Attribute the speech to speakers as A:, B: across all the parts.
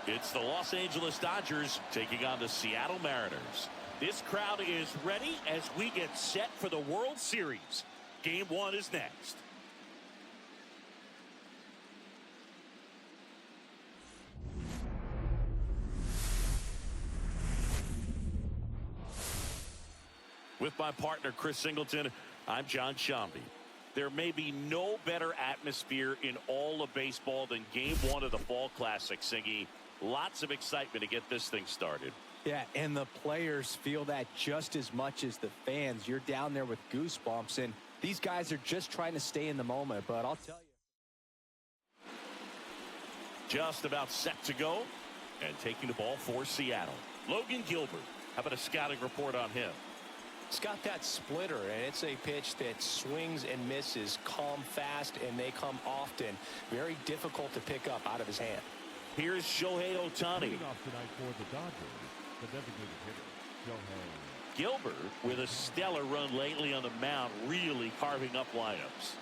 A: It's the Los Angeles Dodgers taking on the Seattle Mariners. This crowd is ready as we get set for the World Series. Game 1 is next. With my partner, Chris Singleton, I'm John Shambi. There may be no better atmosphere in all of baseball than Game 1 of the Fall Classic, Singy. Lots of excitement to get this thing started.
B: Yeah, and the players feel that just as much as the fans. You're down there with goosebumps, and these guys are just trying to stay in the moment, but I'll tell you.
A: Just about set to go, and taking the ball for Seattle. Logan Gilbert. How about a scouting report on him?
C: It's got that splitter, and it's a pitch that swings and misses, come fast, and they come often. Very difficult to pick up out of his hand.
A: Here's Shohei Ohtani.
D: Leading off tonight for the Dodgers, the designated hitter, Shohei.
A: Gilbert with a stellar run lately on the mound, really carving up lineups.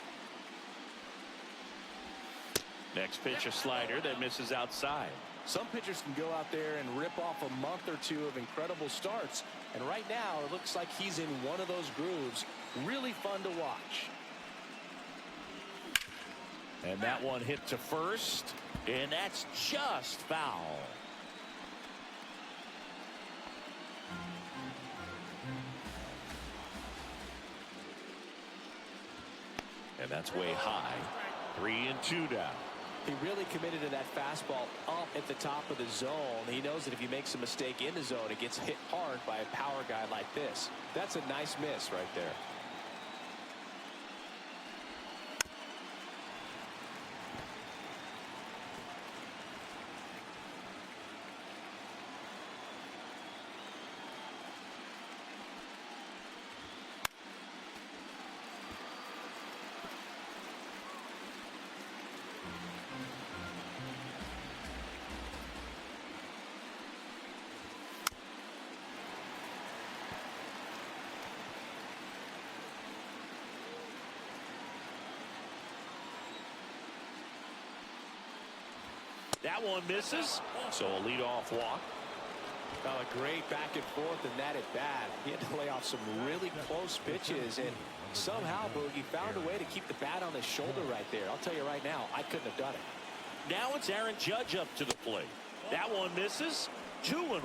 A: Next pitch, a slider that misses outside.
C: Some pitchers can go out there and rip off a month or two of incredible starts, and right now it looks like he's in one of those grooves. Really fun to watch.
A: And that one hit to first, and that's just foul. And that's way high. 3-2 now.
C: He really committed to that fastball up at the top of the zone. He knows that if he makes a mistake in the zone, it gets hit hard by a power guy like this. That's a nice miss right there.
A: That one misses, so a leadoff walk.
C: Well, a great back and forth and that at bat. He had to lay off some really close pitches, and somehow Boogie found a way to keep the bat on his shoulder right there. I'll tell you right now, I couldn't have done it.
A: Now it's Aaron Judge up to the plate. That one misses. 2-1.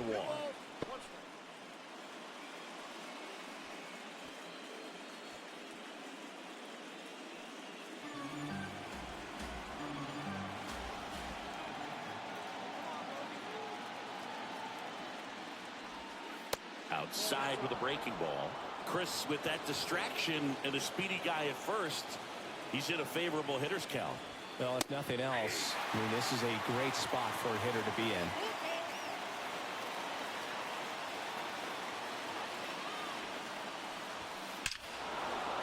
A: Outside with a breaking ball. Chris with that distraction and a speedy guy at first. He's in a favorable hitter's count.
C: Well, if nothing else, I mean, this is a great spot for a hitter to be in.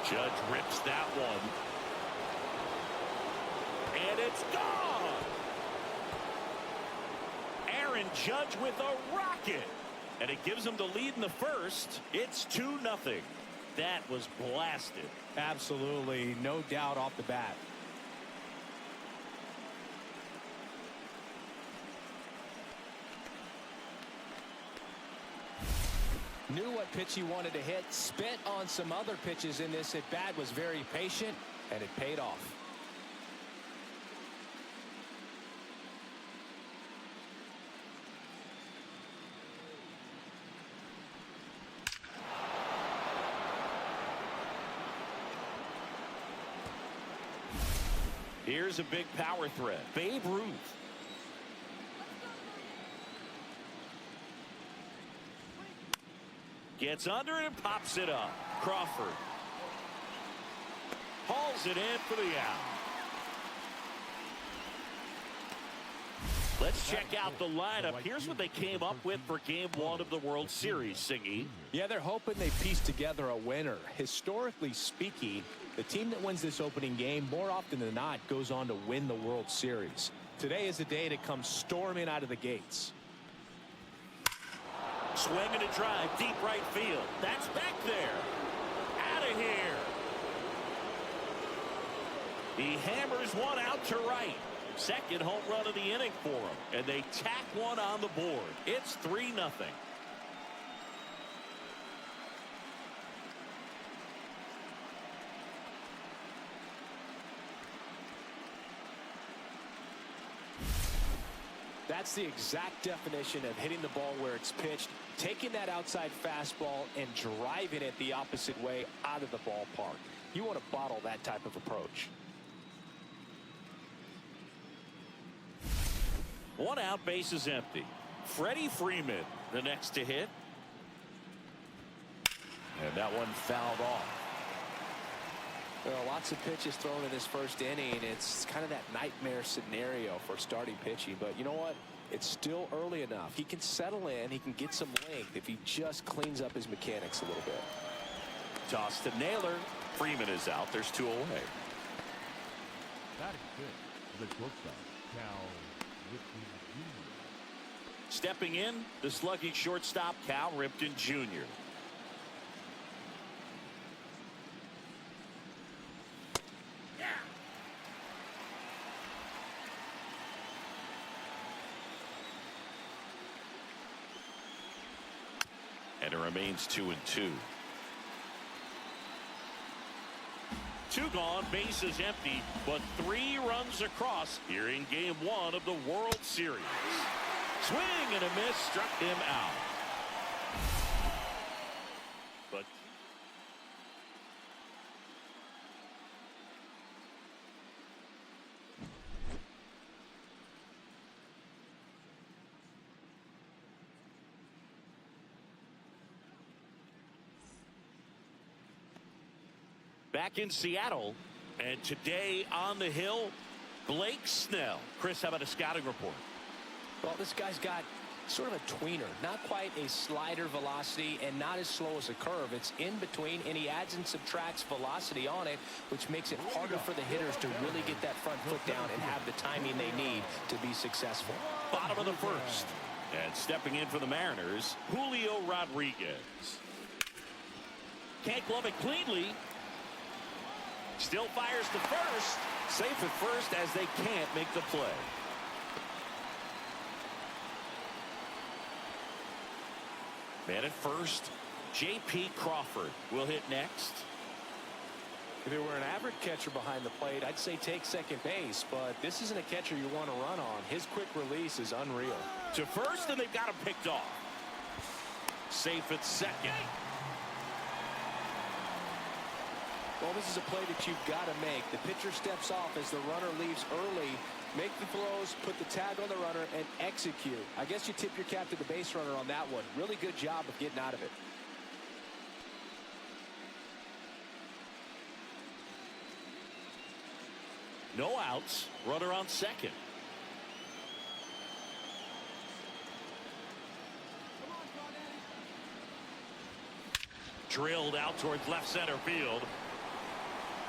A: Judge rips that one. And it's gone! Aaron Judge with a rocket. And it gives him the lead in the first. It's 2-0. That was blasted.
B: Absolutely, no doubt off the bat.
C: Knew what pitch he wanted to hit. Spent on some other pitches in this at bat. Was very patient, and it paid off.
A: Here's a big power threat. Babe Ruth. Gets under it and pops it up. Crawford. Hauls it in for the out. Let's check out the lineup. Here's what they came up with for Game 1 of the World Series, Singy.
B: Yeah, they're hoping they piece together a winner. Historically speaking, the team that wins this opening game more often than not goes on to win the World Series. Today is the day to come storming out of the gates.
A: Swinging a drive, deep right field. That's back there. Out of here. He hammers one out to right. Second home run of the inning for him. And they tack one on the board. It's 3-0.
C: That's the exact definition of hitting the ball where it's pitched, taking that outside fastball and driving it the opposite way out of the ballpark. You want to bottle that type of approach.
A: One out, base is empty. Freddie Freeman, the next to hit. And that one fouled off.
C: Well, lots of pitches thrown in this first inning. It's kind of that nightmare scenario for starting pitching. But you know what? It's still early enough. He can settle in. He can get some length if he just cleans up his mechanics a little bit.
A: Toss to Naylor. Freeman is out. There's 2 away.
D: That is good. The shortstop, Cal Ripken Jr.
A: Stepping in, the slugging shortstop, Cal Ripken Jr. And it remains 2-2. 2 gone, base is empty, but 3 runs across here in Game 1 of the World Series. Swing and a miss, struck him out. But back in Seattle, and today on the hill, Blake Snell. Chris, how about a scouting report?
C: Well, this guy's got sort of a tweener, not quite a slider velocity and not as slow as a curve. It's in between, and he adds and subtracts velocity on it, which makes it harder for the hitters to really get that front foot down and have the timing they need to be successful.
A: Bottom of the first. And stepping in for the Mariners, Julio Rodriguez. Can't glove it cleanly. Still fires to first. Safe at first as they can't make the play. Man at first, J.P. Crawford will hit next.
C: If it were an average catcher behind the plate, I'd say take second base, but this isn't a catcher you want to run on. His quick release is unreal.
A: To first, and they've got him picked off. Safe at second.
C: Well, this is a play that you've got to make. The pitcher steps off as the runner leaves early. Make the throws, put the tag on the runner, and execute. I guess you tip your cap to the base runner on that one. Really good job of getting out of it.
A: No outs. Runner on second. Drilled out towards left center field.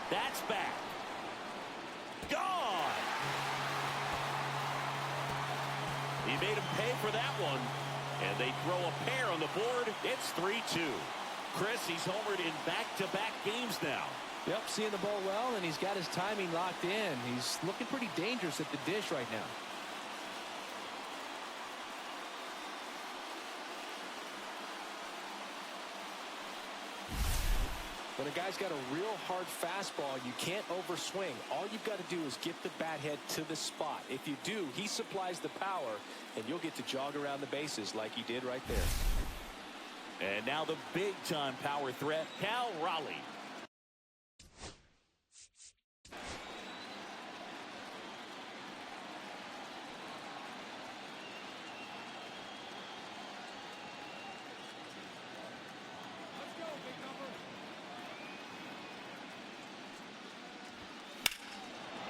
A: That's back. Gone. He made him pay for that one. And they throw a pair on the board. It's 3-2. Chris, he's homered in back-to-back games now.
C: Yep, seeing the ball well, and he's got his timing locked in. He's looking pretty dangerous at the dish right now. When a guy's got a real hard fastball, you can't overswing. All you've got to do is get the bat head to the spot. If you do, he supplies the power, and you'll get to jog around the bases like he did right there.
A: And now the big-time power threat, Cal Raleigh.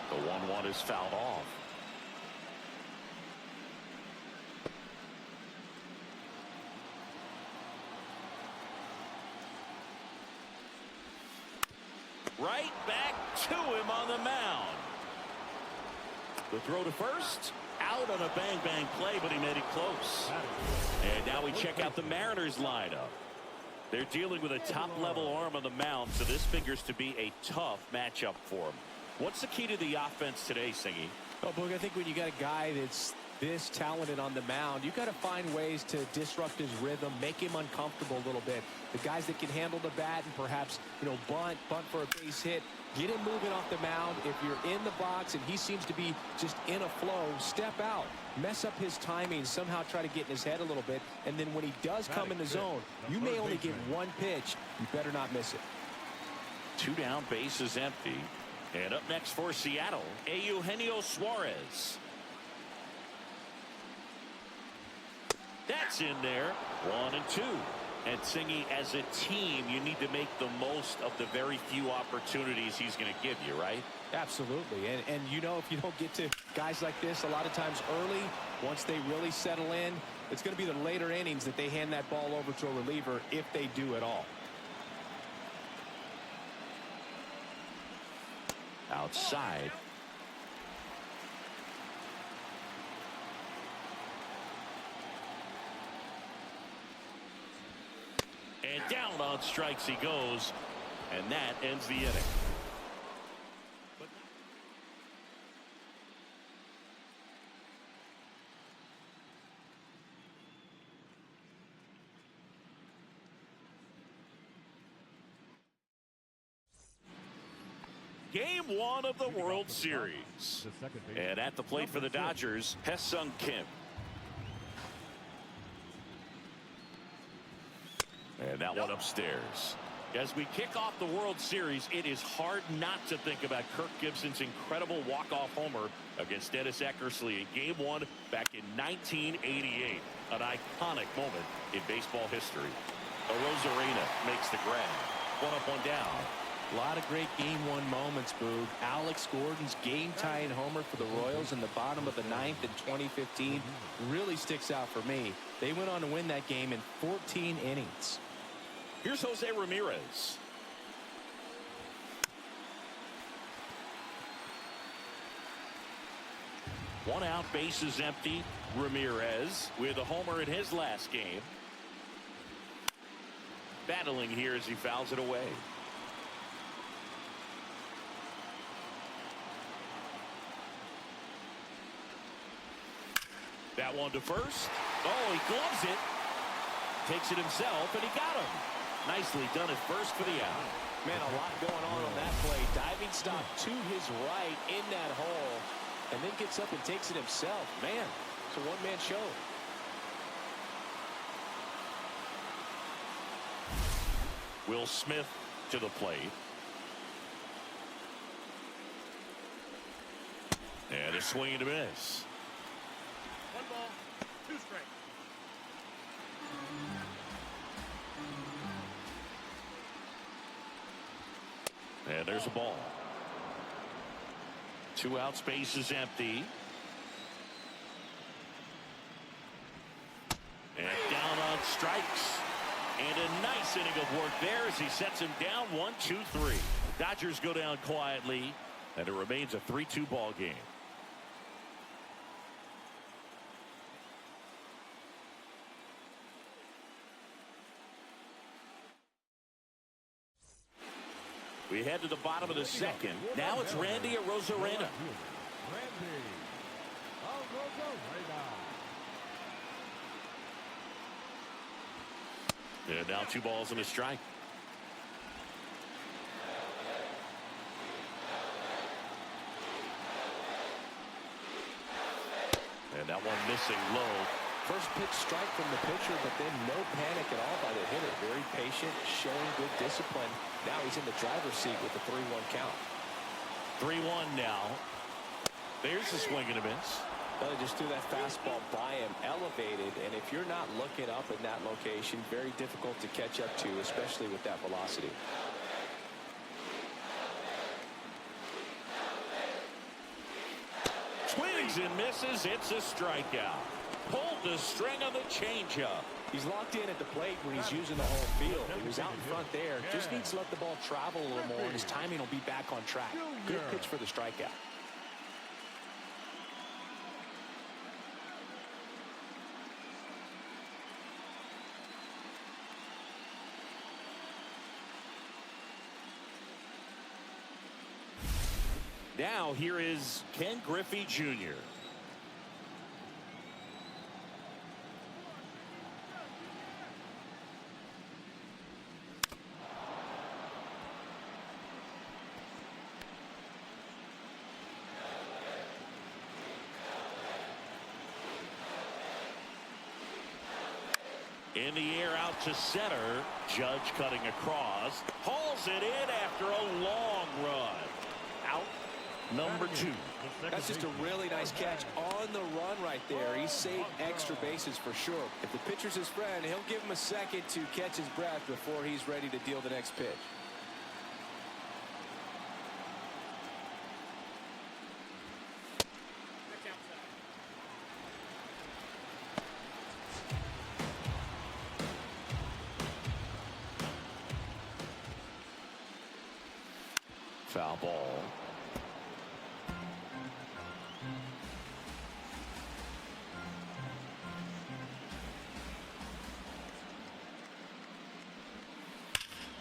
A: The 1-1 is fouled off. Right back to him on the mound. The throw to first. Out on a bang-bang play, but he made it close. And now we check out the Mariners lineup. They're dealing with a top-level arm on the mound, so this figures to be a tough matchup for him. What's the key to the offense today, Singy?
B: Oh, Boog, I think when you got a guy that's this talented on the mound, you got to find ways to disrupt his rhythm, make him uncomfortable a little bit. The guys that can handle the bat and perhaps, bunt for a base hit, get him moving off the mound. If you're in the box and he seems to be just in a flow, step out, mess up his timing, somehow try to get in his head a little bit. And then when he does come in the zone, you may only get one pitch. You better not miss it.
A: 2 down, base is empty. And up next for Seattle, Eugenio Suarez. That's in there. 1 and 2. And Singy, as a team, you need to make the most of the very few opportunities he's going to give you, right?
B: Absolutely. And if you don't get to guys like this a lot of times early, once they really settle in, it's going to be the later innings that they hand that ball over to a reliever, if they do at all.
A: Outside. And down on strikes he goes, and that ends the inning. Game 1 of the World Series. And at the plate for the Dodgers, Hye-Sung Kim. And that one upstairs. As we kick off the World Series, it is hard not to think about Kirk Gibson's incredible walk-off homer against Dennis Eckersley in Game 1 back in 1988. An iconic moment in baseball history. Arozarena makes the grab. 1 up, 1 down.
B: A lot of great Game 1 moments, Boog. Alex Gordon's game-tying homer for the Royals in the bottom of the 9th in 2015 really sticks out for me. They went on to win that game in 14 innings.
A: Here's Jose Ramirez. One out, base is empty. Ramirez with a homer in his last game. Battling here as he fouls it away. That one to first. Oh, he gloves it. Takes it himself, and he got him. Nicely done at first for the out.
B: Man, a lot going on that play. Diving stop to his right in that hole, and then gets up and takes it himself. Man, it's a one-man show.
A: Will Smith to the plate. And a swing and a miss.
D: 1 ball, 2 strikes.
A: And there's a ball. 2 outs, base is empty. And down on strikes. And a nice inning of work there as he sets him down 1, 2, 3. Dodgers go down quietly, and it remains a 3-2 ball game. We head to the bottom of the 2nd. Now it's Randy Arozarena. And now 2 balls and a strike. And that one missing low.
B: First pitch strike from the pitcher, but then no panic at all by the hitter. Very patient, showing good discipline. Now he's in the driver's seat with the 3-1 count.
A: 3-1 now. There's the swing and a miss.
B: Well, they just threw that fastball by him, elevated, and if you're not looking up in that location, very difficult to catch up to, especially with that velocity.
A: Swings and misses. It's a strikeout. Pulled the string on the changeup.
B: He's locked in at the plate when he's using the whole field. He was out in front there. Just needs to let the ball travel a little more, and his timing will be back on track. Good pitch for the strikeout.
A: Now here is Ken Griffey Jr. In the air out to center. Judge cutting across. Hauls it in after a long run. Out number 2.
C: That's just a really nice catch on the run right there. He saved extra bases for sure. If the pitcher's his friend, he'll give him a second to catch his breath before he's ready to deal the next pitch.
A: Foul ball.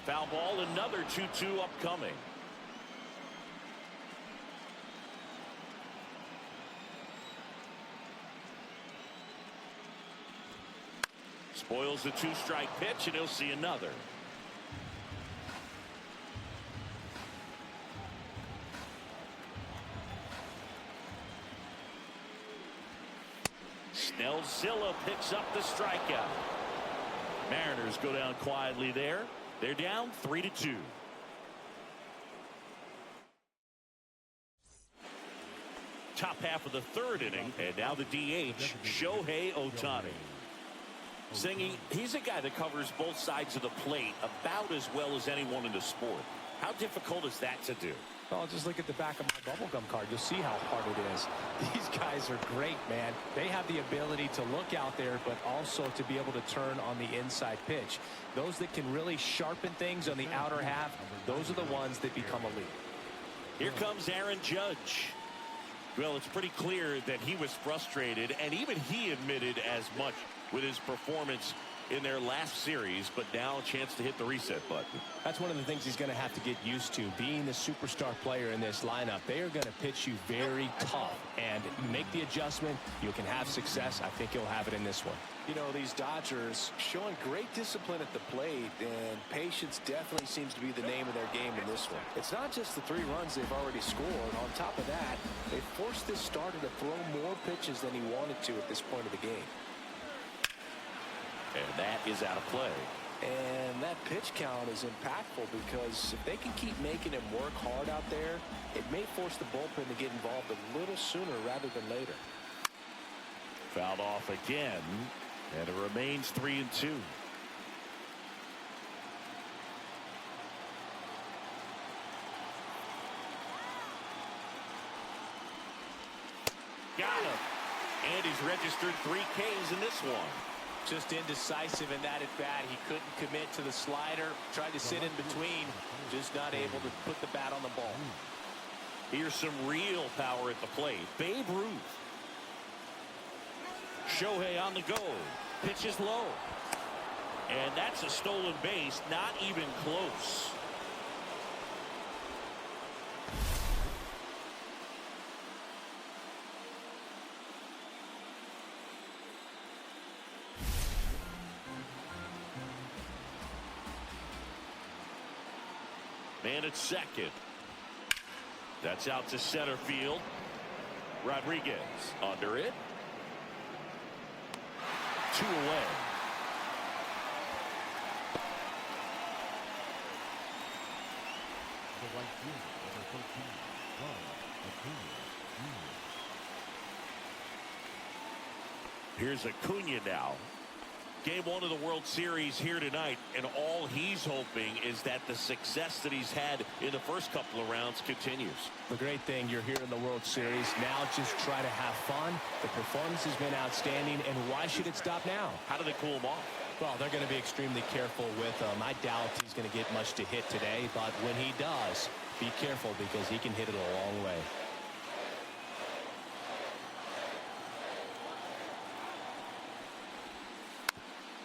A: Foul ball, another 2-2 upcoming. Spoils the 2-strike pitch, and he'll see another. Snellzilla picks up the strikeout. Mariners go down quietly there. They're down 3-2. Top half of the third inning, and now the DH, Shohei Ohtani. Singy, he's a guy that covers both sides of the plate about as well as anyone in the sport. How difficult is that to do?
B: Oh, just look at the back of my bubblegum card. You'll see how hard it is. These guys are great, man. They have the ability to look out there, but also to be able to turn on the inside pitch. Those that can really sharpen things on the outer half, those are the ones that become elite.
A: Here comes Aaron Judge. Well, it's pretty clear that he was frustrated, and even he admitted as much with his performance in their last series, but now a chance to hit the reset button.
B: That's one of the things he's going to have to get used to. Being the superstar player in this lineup, they are going to pitch you very tough, and make the adjustment. You can have success. I think he'll have it in this one.
C: You know, these Dodgers showing great discipline at the plate, and patience definitely seems to be the name of their game in this one. It's not just the 3 runs they've already scored. On top of that, they forced this starter to throw more pitches than he wanted to at this point of the game.
A: And that is out of play.
C: And that pitch count is impactful because if they can keep making him work hard out there, it may force the bullpen to get involved a little sooner rather than later.
A: Fouled off again, and it remains 3-2. Got him. And he's registered 3 Ks in this one.
B: Just indecisive in that at bat. He couldn't commit to the slider. Tried to sit in between. Just not able to put the bat on the ball.
A: Here's some real power at the plate. Babe Ruth. Shohei on the go. Pitches low. And that's a stolen base. Not even close. Man at second. That's out to center field. Rodriguez under it. 2 away.
D: The right field, number 13,
A: Here's Acuna now. Game 1 of the World Series here tonight, and all he's hoping is that the success that he's had in the first couple of rounds continues.
B: The great thing, you're here in the World Series. Now just try to have fun. The performance has been outstanding, and why should it stop now?
A: How do they cool him off?
B: Well, they're going to be extremely careful with him. I doubt he's going to get much to hit today, but when he does, be careful because he can hit it a long way.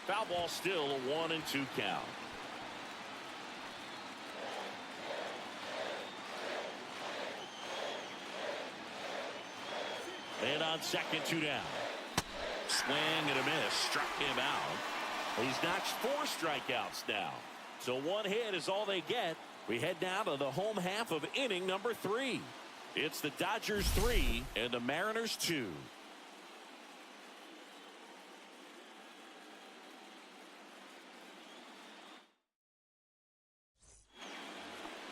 A: Foul ball, still a 1-2 count. And on second, 2 down. Swing and a miss. Struck him out. He's notched 4 strikeouts now. So 1 hit is all they get. We head down to the home half of inning number 3. It's the Dodgers 3 and the Mariners 2.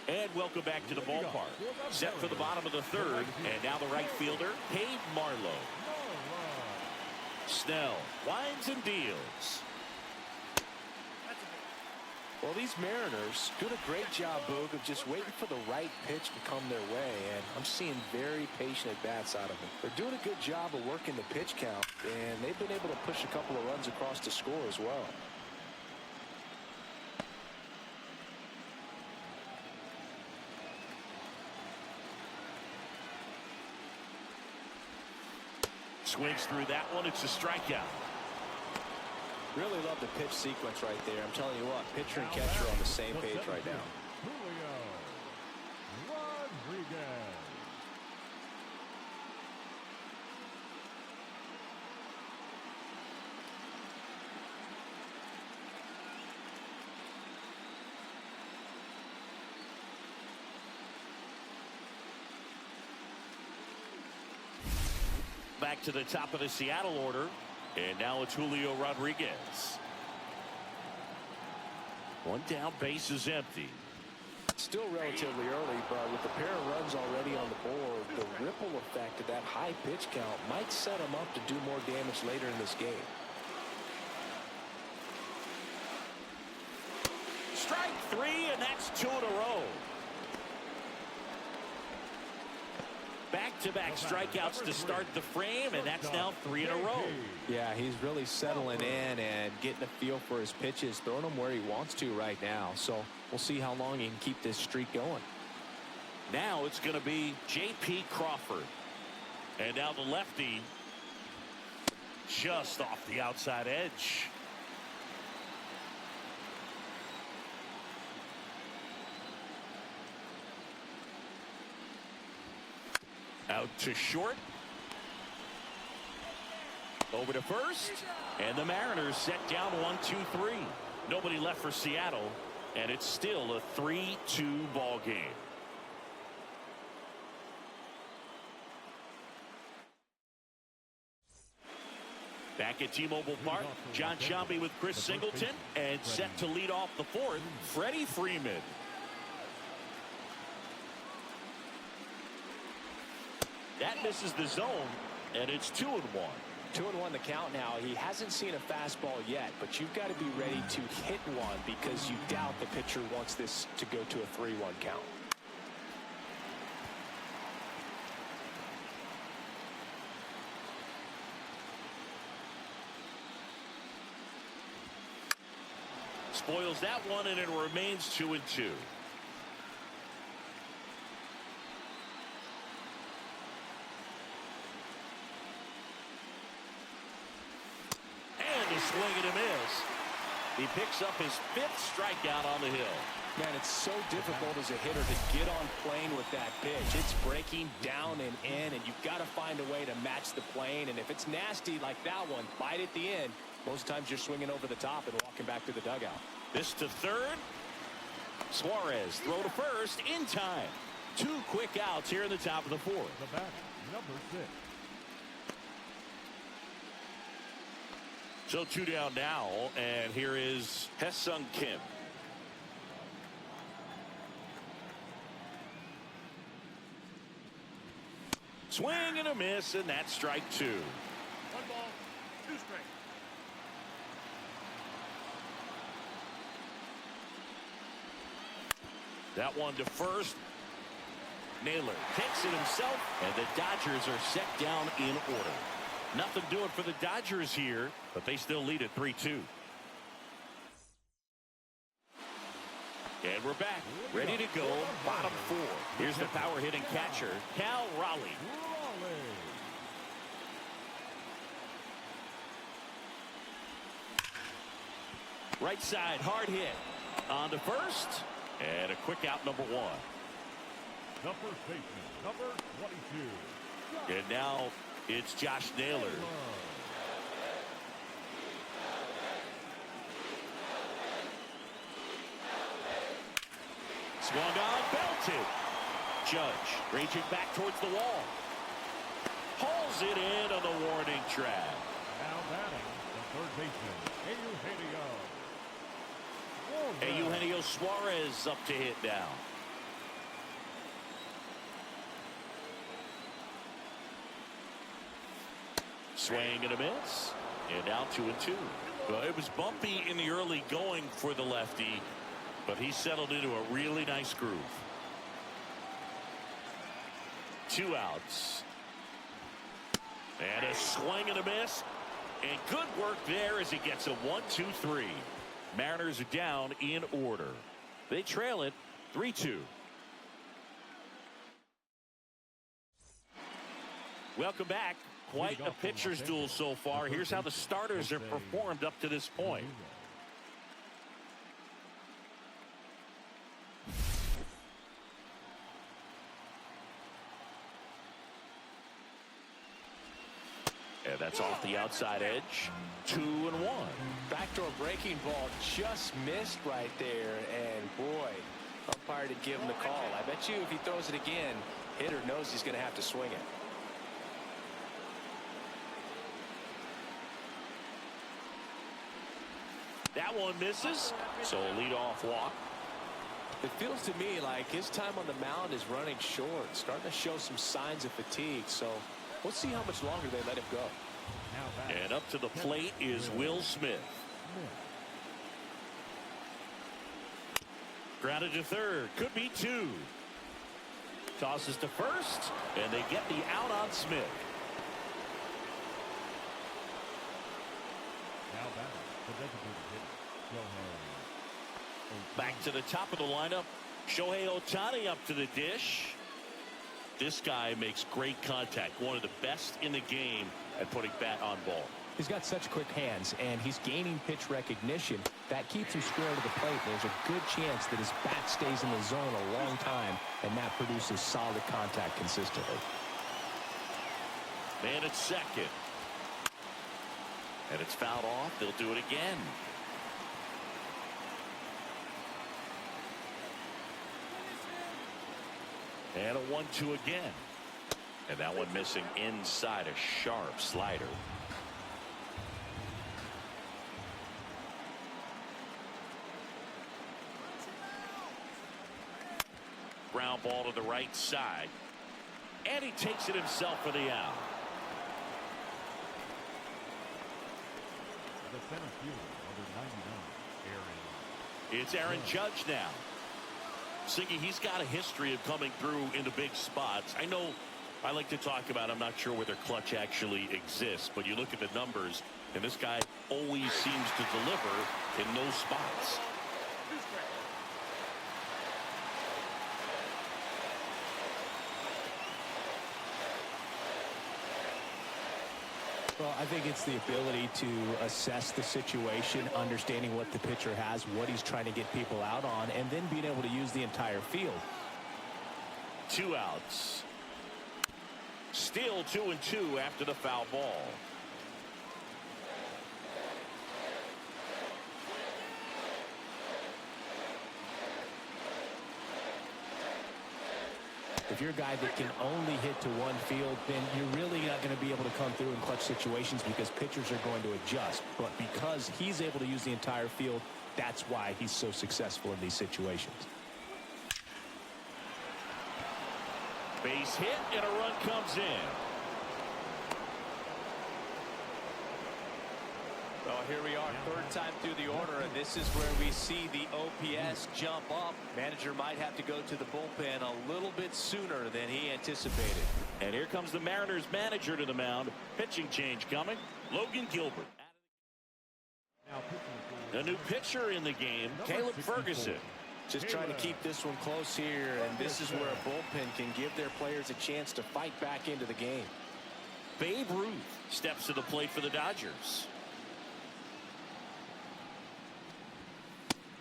A: And welcome back to the ballpark. Set for the bottom of the 3rd. And now the right fielder, Hayden Marlowe. Snell winds and deals.
C: Well, these Mariners doing a great job, Boog, of just waiting for the right pitch to come their way. And I'm seeing very patient at-bats out of them. They're doing a good job of working the pitch count. And they've been able to push a couple of runs across the score as well.
A: Swings through that one. It's a strikeout.
C: Really love the pitch sequence right there. I'm telling you what, pitcher and catcher are on the same page right now.
A: Back to the top of the Seattle order. And now it's Julio Rodriguez. 1 down, base is empty.
C: Still relatively early, but with a pair of runs already on the board, the ripple effect of that high pitch count might set him up to do more damage later in this game.
A: Strike 3, and that's 2 in a row. Back-to-back strikeouts to start the frame, and that's now 3 in a row.
B: Yeah, he's really settling in and getting a feel for his pitches, throwing them where he wants to right now. So we'll see how long he can keep this streak going.
A: Now it's going to be J.P. Crawford. And now the lefty just off the outside edge. Out to short. Over to first. And the Mariners set down 1-2-3. Nobody left for Seattle. And it's still a 3-2 ball game. Back at T-Mobile Park, John Sciambi with Chris Singleton. And set to lead off the 4th, Freddie Freeman. That misses the zone, and it's 2-1.
C: 2-1 the count now. He hasn't seen a fastball yet, but you've got to be ready to hit one because you doubt the pitcher wants this to go to a 3-1 count.
A: Spoils that one, and it remains 2-2. Swing and a miss. He picks up his 5th strikeout on the hill.
C: Man, it's so difficult as a hitter to get on plane with that pitch. It's breaking down and in, and you've got to find a way to match the plane. And if it's nasty like that one, bite at the end. Most times you're swinging over the top and walking back to the dugout.
A: This to 3rd. Suarez throw to first in time. 2 quick outs here in the top of the 4th.
D: The batter, number 6.
A: So 2 down now, and here is Hae-Sung Kim. Swing and a miss, and that's strike 2.
D: 1 ball, 2 strikes.
A: That one to first. Naylor takes it himself, and the Dodgers are set down in order. Nothing doing for the Dodgers here, but they still lead at 3-2. And we're back, ready to go, bottom 4. Here's the power hitting catcher, Cal Raleigh. Right side, hard hit. On to first, and a quick out, number 1.
D: The first baseman, number 22.
A: And now It's Josh Naylor. Swung on, belted. Judge raging back towards the wall. Hauls it in on the warning track.
D: Now batting, the third baseman,
A: Eugenio Suarez up to hit now. Swing and a miss. And now 2-2. Well, it was bumpy in the early going for the lefty, but he settled into a really nice groove. 2 outs. And a swing and a miss. And good work there as he gets a 1-2-3. Mariners are down in order. They trail it 3-2. Welcome back. Quite a pitcher's duel so far. Here's how the starters have performed up to this point. And that's off the outside edge. 2-1.
C: Backdoor breaking ball just missed right there. And boy, umpire did give him the call. I bet you if he throws it again, hitter knows he's going to have to swing it.
A: That one misses, so a leadoff walk.
C: It feels to me like his time on the mound is running short, starting to show some signs of fatigue. So we'll see how much longer they let him go.
A: And up to the plate is Will Smith. Grounded to third, could be 2. Tosses to first, and they get the out on Smith.
D: now batting, the designated hitter,
A: Back to the top of the lineup. Shohei Ohtani up to the dish. This guy makes great contact. One of the best in the game at putting bat on ball.
B: He's got such quick hands, and he's gaining pitch recognition. That keeps him square to the plate. There's a good chance that his bat stays in the zone a long time, and that produces solid contact consistently.
A: Man at second. And it's fouled off. They'll do it again. And a 1-2 again. And that one missing inside, a sharp slider. Ground ball to the right side. And he takes it himself for the out.
D: the center fielder, number 99, Aaron.
A: It's Aaron Judge now. Siggy, he's got a history of coming through into big spots. I know I like to talk about, I'm not sure whether clutch actually exists, but you look at the numbers, and this guy always seems to deliver in those spots.
B: Well, I think it's the ability to assess the situation, understanding what the pitcher has, what he's trying to get people out on, and then being able to use the entire field.
A: 2 outs. Still 2-2 after the foul ball.
B: If you're a guy that can only hit to one field, then you're really not going to be able to come through in clutch situations because pitchers are going to adjust. But because he's able to use the entire field, that's why he's so successful in these situations.
A: Base hit and a run comes in.
C: Well, here we are, third time through the order, and this is where we see the OPS jump up. Manager might have to go to the bullpen a little bit sooner than he anticipated.
A: And here comes the Mariners manager to the mound. Pitching change coming. Logan Gilbert. A new pitcher in the game, Caleb Ferguson.
C: Just trying to keep this one close here, and this is where a bullpen can give their players a chance to fight back into the game.
A: Babe Ruth steps to the plate for the Dodgers.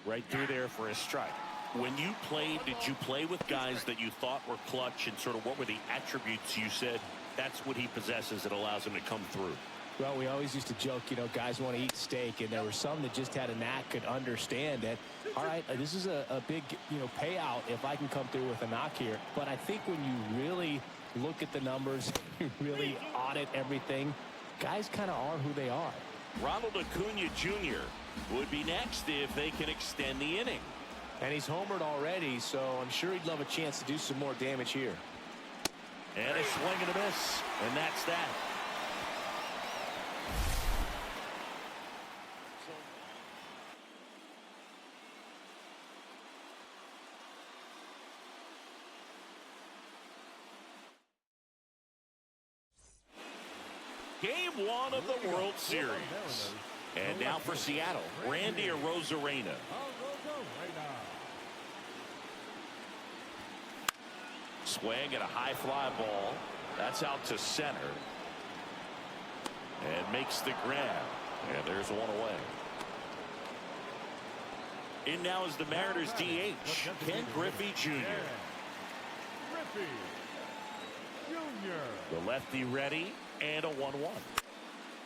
A: Right through there for a strike. When you played, did you play with guys that you thought were clutch, and sort of what were the attributes you said That's what he possesses that allows him to come through.
B: Well, we always used to joke, you know, guys want to eat steak, and there were some that just had a knack, could understand that, all right, this is a big, you know, payout if I can come through with a knock here. But I think when you really look at the numbers, you really audit everything, guys kind of are who they are.
A: Ronald Acuna Jr. would be next if they can extend the inning.
B: And he's homered already, so I'm sure he'd love a chance to do some more damage here.
A: And a swing and a miss, and that's that. Game 1 of the World Series. And now for Seattle, Randy Arozarena. Swing at a high fly ball. That's out to center. And makes the grab. And there's one away. In now is the Mariners DH, Ken Griffey Jr. The lefty ready, and a 1-1.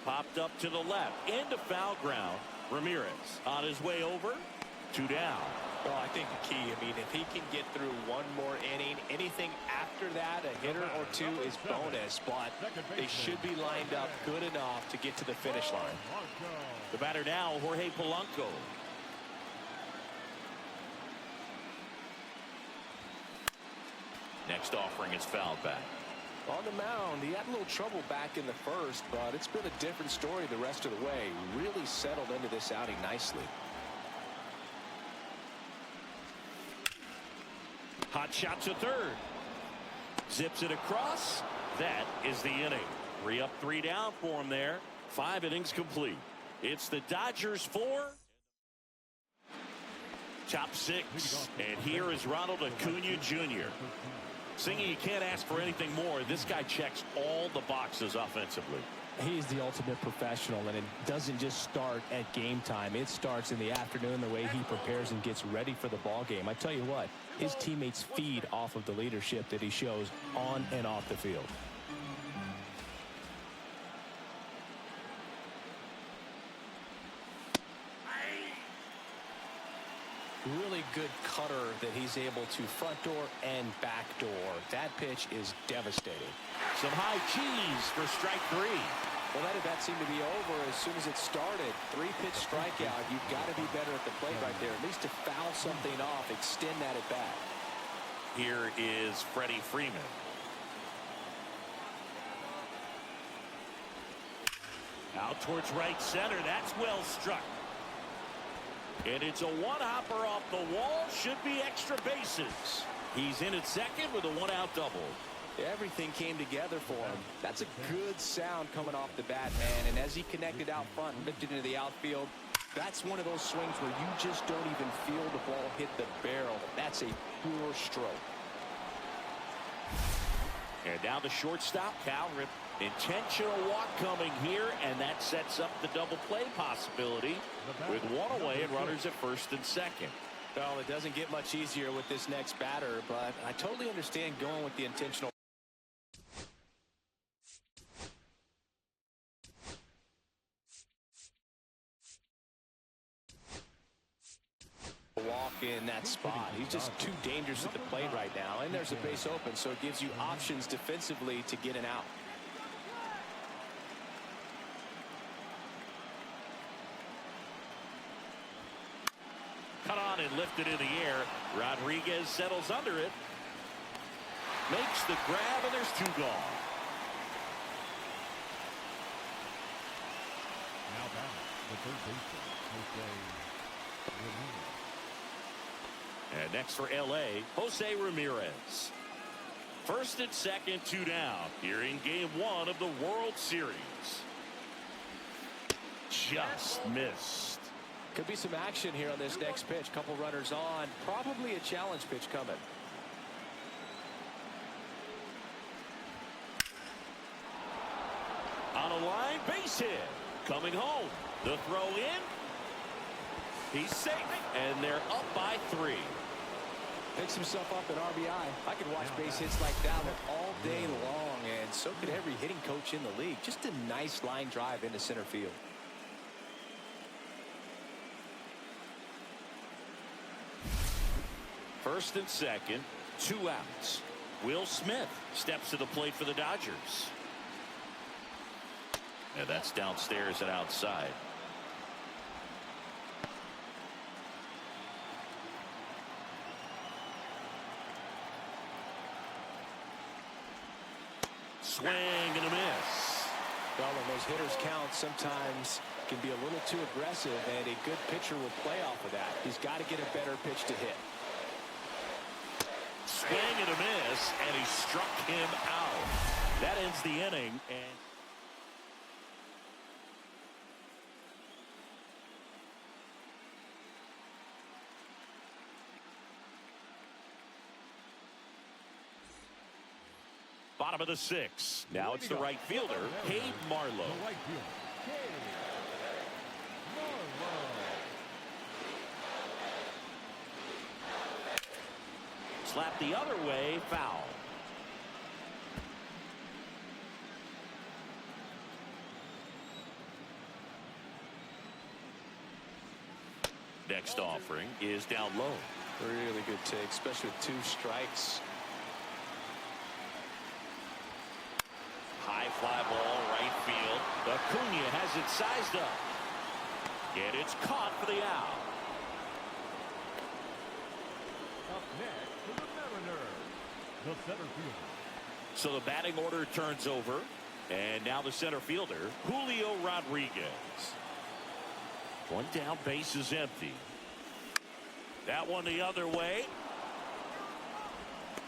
A: Popped up to the left, into foul ground. Ramirez on his way over, 2 down.
C: Well, I think the key, I mean, if he can get through one more inning, anything after that, a hitter or two is bonus, but they should be lined up good enough to get to the finish line.
A: The batter now, Jorge Polanco. Next offering is fouled back.
C: On the mound, he had a little trouble back in the first, but it's been a different story the rest of the way. Really settled into this outing nicely.
A: Hot shot to third. Zips it across. That is the inning. 3 up, 3 down for him there. 5 innings complete. It's the Dodgers 4. Top 6. And here is Ronald Acuna Jr. Singy, you can't ask for anything more. This guy checks all the boxes offensively.
B: He's the ultimate professional, and it doesn't just start at game time. It starts in the afternoon, the way he prepares and gets ready for the ball game. I tell you what, his teammates feed off of the leadership that he shows on and off the field. Really good cutter that he's able to front door and back door. That pitch is devastating.
A: Some high cheese for strike 3.
C: Well, that at-bat seemed to be over as soon as it started. 3-pitch strikeout. You've got to be better at the plate right there. At least to foul something off, extend that at-bat.
A: Here is Freddie Freeman. Out towards right center. That's well struck. And it's a one-hopper off the wall. Should be extra bases. He's in at second with a 1-out double.
C: Everything came together for him. That's a good sound coming off the bat, man. And as he connected out front and lifted into the outfield, that's one of those swings where you just don't even feel the ball hit the barrel. That's a pure stroke.
A: And now the shortstop, Cal Rip. Intentional walk coming here, and that sets up the double play possibility with 1 away and runners at first and second.
C: Well, it doesn't get much easier with this next batter, but I totally understand going with the intentional walk in that spot. He's just too dangerous at the plate right now, and there's a base open, so it gives you options defensively to get an out.
A: Cut on and lifted in the air. Rodriguez settles under it. Makes the grab, and there's 2 gone.
D: Now back, the third baseman, Jose Ramirez.
A: And next for L.A., Jose Ramirez. First and second, 2 down here in Game 1 of the World Series. Just missed.
C: Could be some action here on this next pitch. Couple runners on. Probably a challenge pitch coming.
A: On a line, base hit. Coming home. The throw in. He's safe. And they're up by 3.
C: Picks himself up an RBI. I could watch base hits like that one all day long, and so could every hitting coach in the league. Just a nice line drive into center field.
A: First and second, 2 outs. Will Smith steps to the plate for the Dodgers. And that's downstairs and outside. Swing and a miss.
C: Well, when those hitters count, sometimes can be a little too aggressive, and a good pitcher will play off of that. He's got to get a better pitch to hit.
A: Swing and a miss, and he struck him out. That ends the inning. And bottom of the 6th. Now it's the right fielder, Hayden Marlowe.
D: The right fielder, Hayden Marlowe.
A: Slap the other way, foul. Next offering is down low.
C: Really good take, especially with 2 strikes.
A: High fly ball, right field. Acuna has it sized up. And it's caught for the out.
D: Up next for the Mariners, the center fielder.
A: So the batting order turns over. And now the center fielder, Julio Rodriguez. 1 down, base is empty. That one the other way.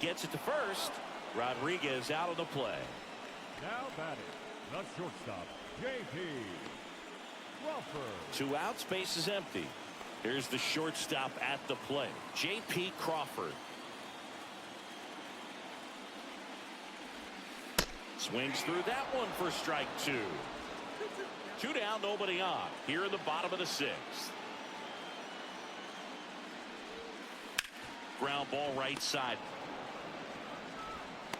A: Gets it to first. Rodriguez out of the play.
D: Now batting, the shortstop, J.P. Crawford.
A: 2 outs, base is empty. Here's the shortstop at the play, J.P. Crawford. Swings through that one for strike 2. 2 down, nobody on. Here in the bottom of the 6th. Ground ball right side.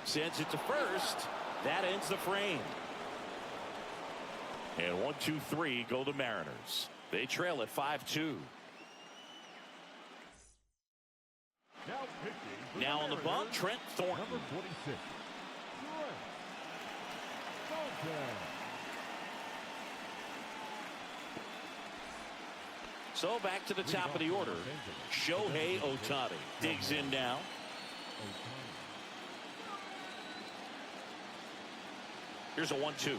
A: Sends it to first. That ends the frame. And 1, 2, 3 go the Mariners. They trail at 5-2.
D: Now pitching for
A: Now on the bump, Trent Thornton.
D: Number 46, Trent Thornton.
A: So back to the top of the order. Shohei Ohtani digs in now. Here's a 1-2.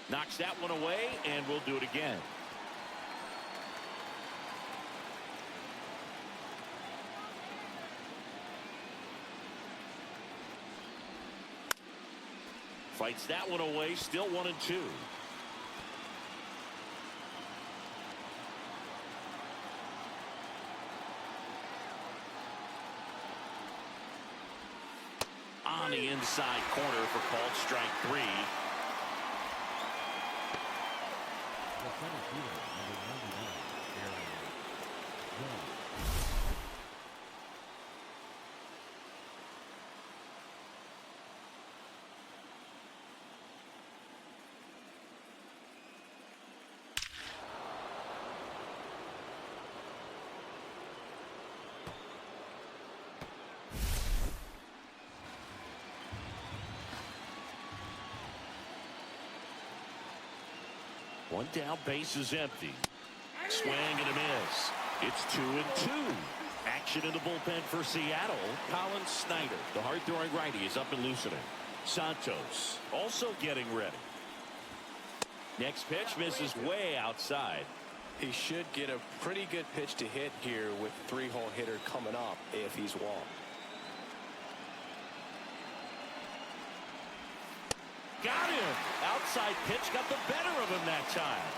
A: Knocks that one away, and we'll do it again. Fights that one away, still 1-2. On the inside corner for called strike 3.
D: The center fielder, number 99, Aaron Jones.
A: One down, base is empty. Swing and a miss. It's 2-2. Action in the bullpen for Seattle. Colin Snyder, the hard-throwing righty, is up and loosening. Santos also getting ready. Next pitch misses way outside.
C: He should get a pretty good pitch to hit here with 3-hole hitter coming up if he's walked.
A: Got him. Outside pitch got the better of him that time.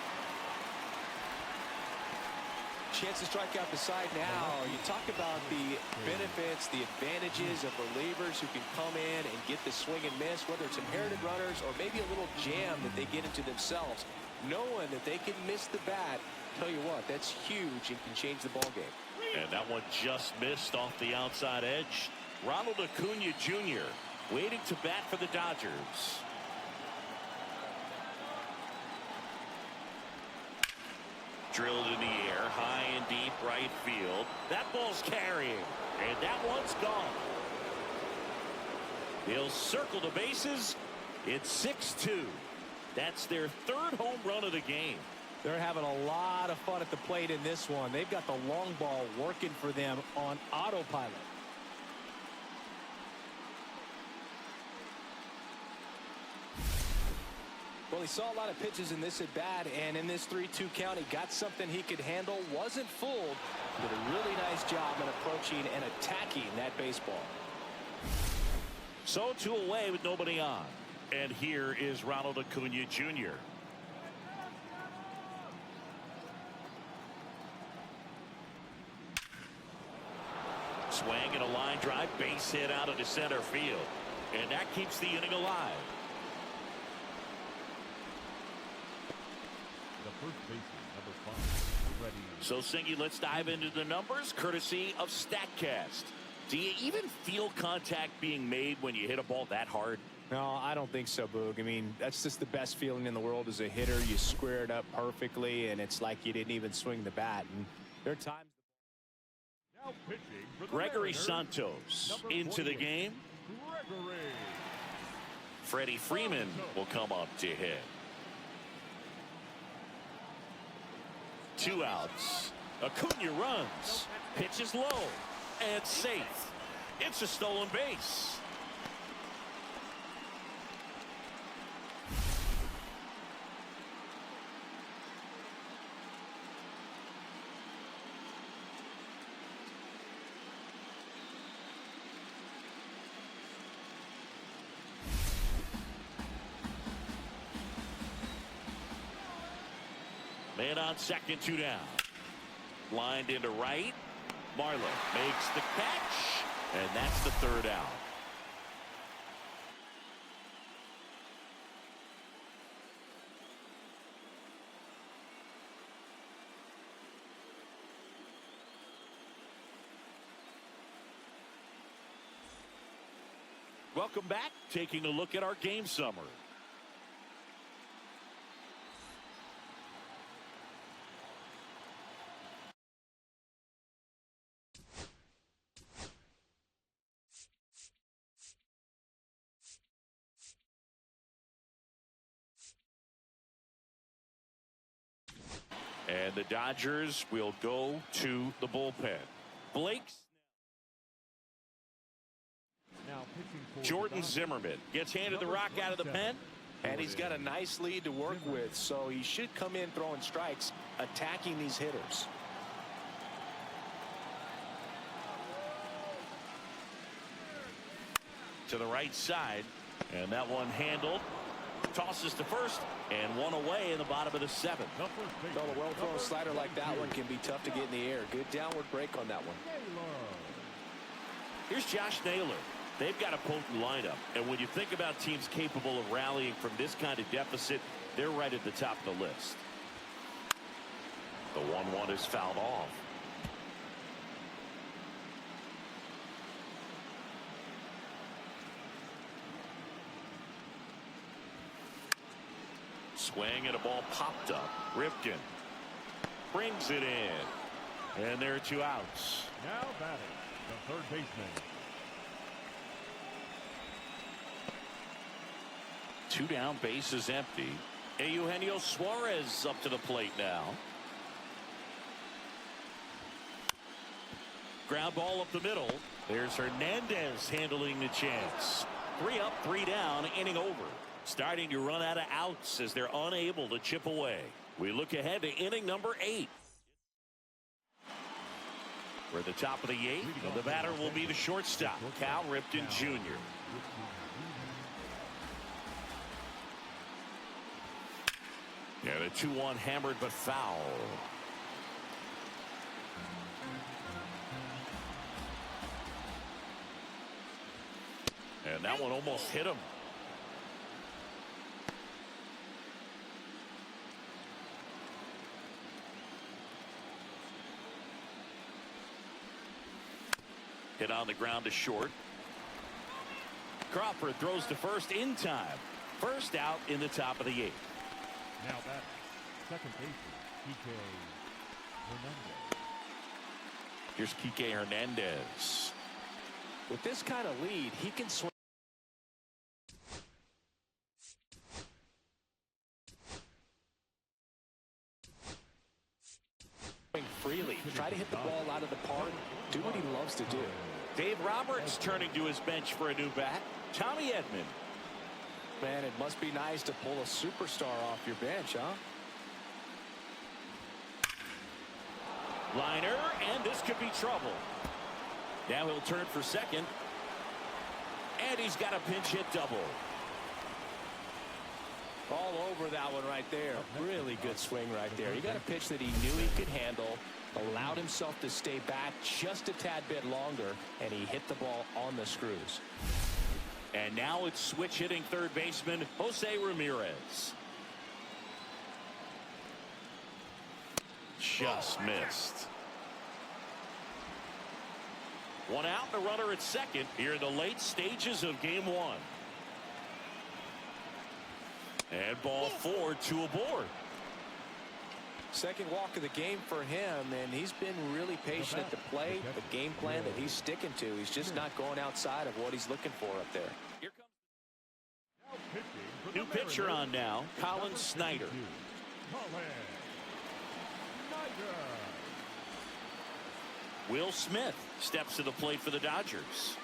C: Chance to strike out the side now. You talk about the benefits, the advantages of relievers who can come in and get the swing and miss, whether it's inherited runners or maybe a little jam that they get into themselves. Knowing that they can miss the bat, tell you what, that's huge and can change the ball game.
A: And that one just missed off the outside edge. Ronald Acuna Jr. waiting to bat for the Dodgers. Drilled in the air, high and deep right field. That ball's carrying, and that one's gone. He'll circle the bases. It's 6-2. That's their third home run of the game.
B: They're having a lot of fun at the plate in this one. They've got the long ball working for them on autopilot. Well, he saw a lot of pitches in this at bat, and in this 3-2 count, he got something he could handle, wasn't fooled, did a really nice job in approaching and attacking that baseball.
A: So 2 away with nobody on. And here is Ronald Acuna Jr. Swing and a line drive, base hit out into center field. And that keeps the inning alive.
D: The first baseman, number 5, ready.
A: So, Singy, let's dive into the numbers, courtesy of StatCast. Do you even feel contact being made when you hit a ball that hard?
B: No, I don't think so, Boog. I mean, that's just the best feeling in the world as a hitter. You square it up perfectly, and it's like you didn't even swing the bat. And there are times.
D: Now pitching for the
A: Gregory
D: Mariners,
A: Santos
D: number
A: into the
D: 48,
A: game.
D: Gregory.
A: Freddie Freeman will come up to hit. 2 outs. Acuna runs. Pitch is low and safe. It's a stolen base. Man on second, 2 down. Lined into right. Marlowe makes the catch, and that's the 3rd out. Welcome back. Taking a look at our game summary. And the Dodgers will go to the bullpen. Blake's
D: Now pitching for
A: Jordan
D: the Dodgers,
A: Zimmerman gets handed the rock out of the pen.
B: And he's got a nice lead to work with, so he should come in throwing strikes, attacking these hitters.
A: To the right side, and that one handled. Tosses to first, and 1 away in the bottom of the 7th.
D: the first baseman,
B: Well, a well-thrown
D: number
B: slider like that
D: 52,
B: one can be tough to get in the air. Good downward break on that one.
D: Naylor.
A: Here's Josh Naylor. They've got a potent lineup, and when you think about teams capable of rallying from this kind of deficit, they're right at the top of the list. The 1-1 is fouled off. Swing and a ball popped up. Ripken brings it in, and there are 2 outs.
D: Now batting, the third baseman.
A: 2 down, base is empty. Eugenio Suarez up to the plate now. Ground ball up the middle. There's Hernandez handling the chance. 3 up, 3 down, inning over. Starting to run out of outs as they're unable to chip away. We look ahead to inning number 8. We're at the top of the 8th, and the batter will be the shortstop, Cal Ripken Jr. And a 2-1 hammered but foul. And that one almost hit him. Hit on the ground to short. Crawford throws to first in time. First out in the top of the 8th.
D: Now batting, second baseman, Kike Hernandez.
A: Here's Kike Hernandez.
C: With this kind of lead, he can swing freely. Try to hit the ball out of the park. Do what he loves to do.
A: Dave Roberts turning to his bench for a new bat. Tommy Edman.
C: Man, it must be nice to pull a superstar off your bench, huh?
A: Liner, and this could be trouble. Now he'll turn for second. And he's got a pinch hit double.
C: All over that one right there. Really good swing right there. He got a pitch that he knew he could handle, allowed himself to stay back just a tad bit longer, and he hit the ball on the screws.
A: And now it's switch hitting third baseman Jose Ramirez. Just missed. One out, the runner at second here in the late stages of game 1. And ball 4, 2 aboard.
C: Second walk of the game for him, and he's been really patient at the plate. The game plan that he's sticking to, he's just not going outside of what he's looking for up there.
A: Here comes new pitcher on now, Colin Snyder. Will Smith steps to the plate for the Dodgers.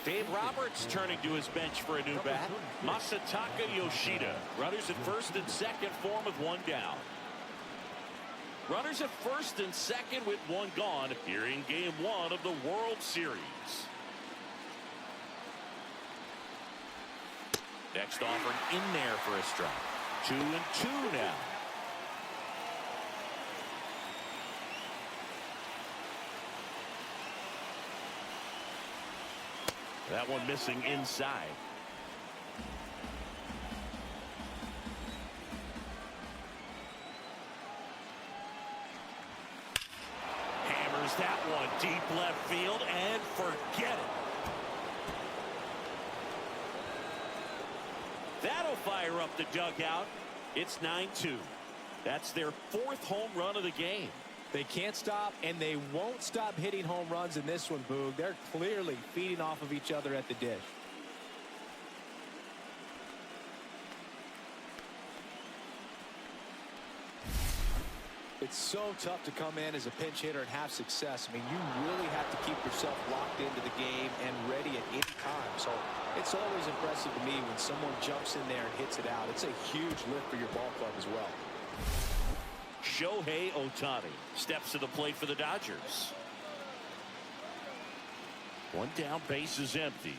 A: Dave Roberts turning to his bench for a new bat. Masataka Yoshida. Runners at first and second form with one down. Runners at first and second with one gone here in game 1 of the World Series. Next offering in there for a strike. 2-2 now. That one missing inside. Hammers that one deep left field and forget it. That'll fire up the dugout. It's 9-2. That's their 4th home run of the game.
C: They can't stop, and they won't stop hitting home runs in this one, Boog. They're clearly feeding off of each other at the dish. It's so tough to come in as a pinch hitter and have success. I mean, you really have to keep yourself locked into the game and ready at any time. So it's always impressive to me when someone jumps in there and hits it out. It's a huge lift for your ball club as well.
A: Shohei Ohtani steps to the plate for the Dodgers. One down, base is empty.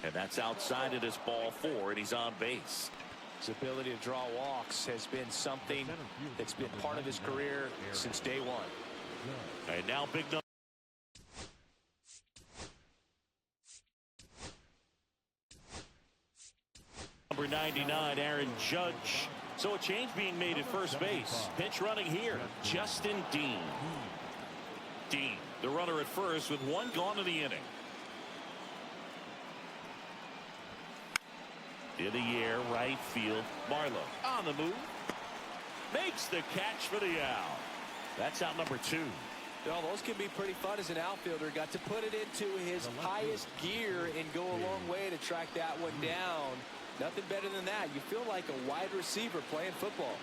A: And that's outside it is ball 4, and he's on base.
C: His ability to draw walks has been something that's been part of his career since day 1.
A: And now big number 99, Aaron Judge. So a change being made at first base. Pinch running here, Justin Dean. Dean, the runner at first with one gone in the inning. In the air, right field. Marlowe on the move. Makes the catch for the out. That's out number 2.
C: Well, those can be pretty fun as an outfielder. Got to put it into his highest gear and go a long way to track that one down. Nothing better than that. You feel like a wide receiver playing football.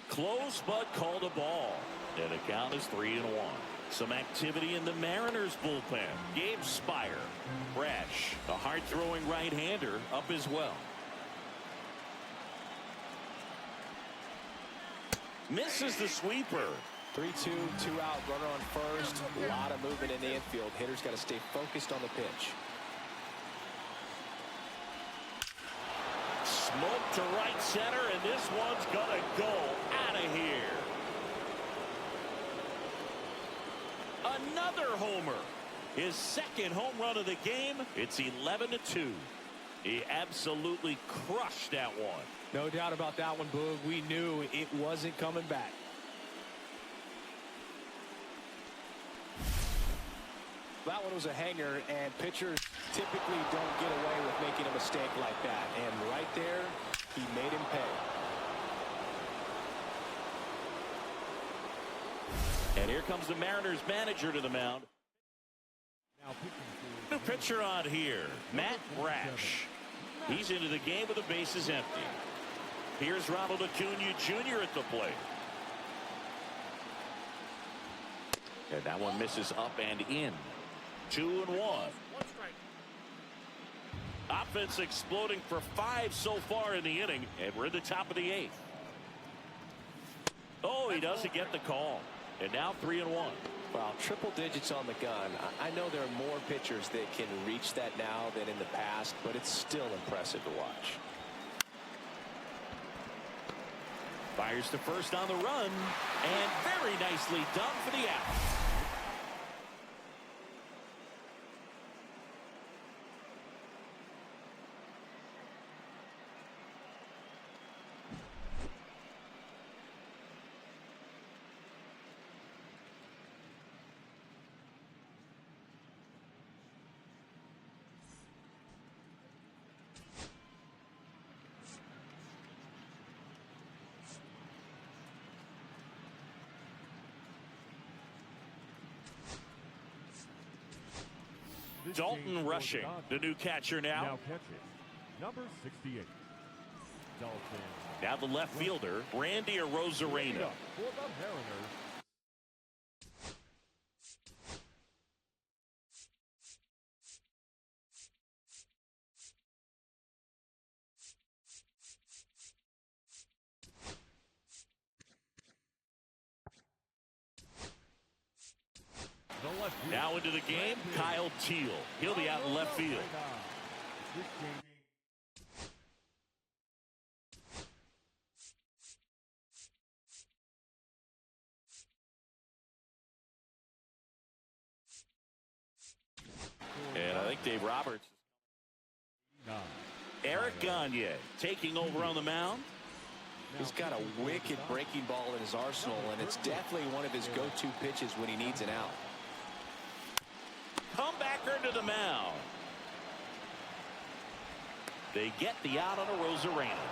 A: Close but called a ball. And the count is 3-1. Some activity in the Mariners bullpen. Gabe Spire. Brash, a hard-throwing right-hander, up as well. Misses the sweeper.
C: 3-2, 2 out, runner on first. A lot of movement in the infield. Hitters got to stay focused on the pitch.
A: Smoke to right center, and this one's gonna go out of here. Another homer. His second home run of the game. It's 11-2. He absolutely crushed that one.
B: No doubt about that one, Boog. We knew it wasn't coming back. That one was a hanger, and pitchers typically don't get away with making a mistake like that. And right there, he made him pay.
A: And here comes the Mariners manager to the mound. New pitcher on here, Matt Brash. He's into the game with the bases empty. Here's Ronald Acuna Jr. at the plate. And that one misses up and in. 2-1. Offense exploding for 5 so far in the inning, and we're at the top of the 8th. Oh, he doesn't get the call. And now 3-1.
C: Well, triple digits on the gun. I know there are more pitchers that can reach that now than in the past, but it's still impressive to watch.
A: Fires to first on the run, and very nicely done for the out. Dalton rushing, the new catcher now.
D: Number 68. Dalton.
A: Now the left fielder, Randy Arozarena.
D: For the Mariners.
A: Now into the game, Kyle Teal. He'll be out in left field. And I think Dave Roberts. Eric Gagne taking over on the mound.
C: He's got a wicked breaking ball in his arsenal, and it's definitely one of his go-to pitches when he needs an out.
A: Comebacker to the mound. They get the out on Arozarena.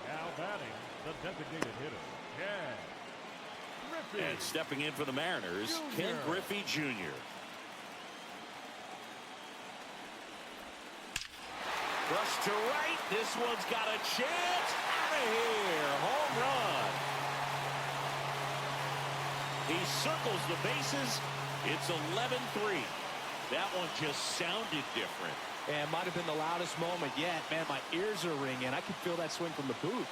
D: Now batting, the designated hitter, Ken Griffey.
A: And stepping in for the Mariners, Ken Griffey Jr. Rush to right. This one's got a chance. Out of here. Home run. He circles the bases. It's 11-3. That one just sounded different.
B: And it might have been the loudest moment yet. Man, my ears are ringing. I can feel that swing from the booth.